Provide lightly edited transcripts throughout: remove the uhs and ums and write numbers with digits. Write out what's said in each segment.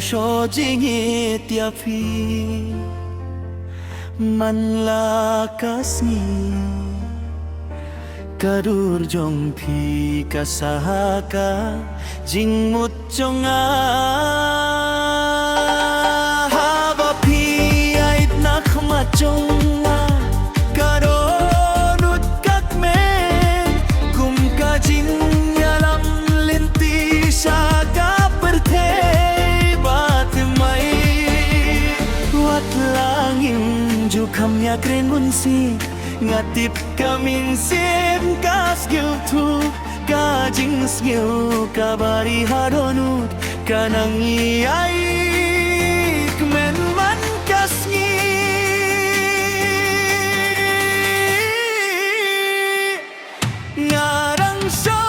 so jingit yapi manlakas ni kadur jong phi kasahaka jingmut jonga haba phi ait nakhma jonga karonut kakme kum ka jing yalam linti saka perthe bat mai wat langim ju khamya kren munsi ngatip kamin sim kas tu ka jing skiu ka bari hadonut kanang ai men man kasngi ngarang so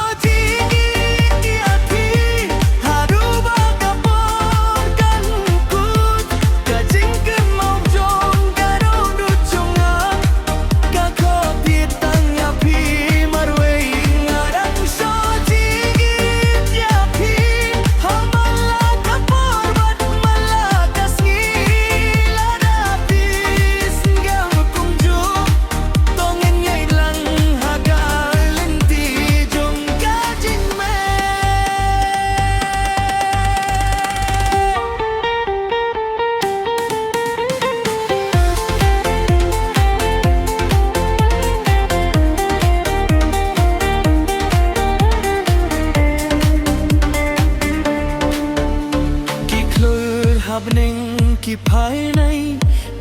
habning ki phai nai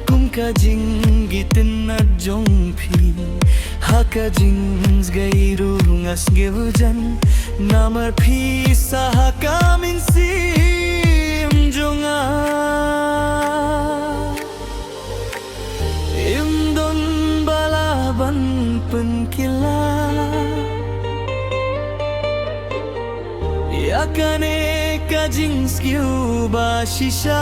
kum ka jing gitin na jong phi ha ka jing gairu ngas gevujan namar phi sah ka min sim jonga im don balaban pen kila yakane kajing skiu ba shisha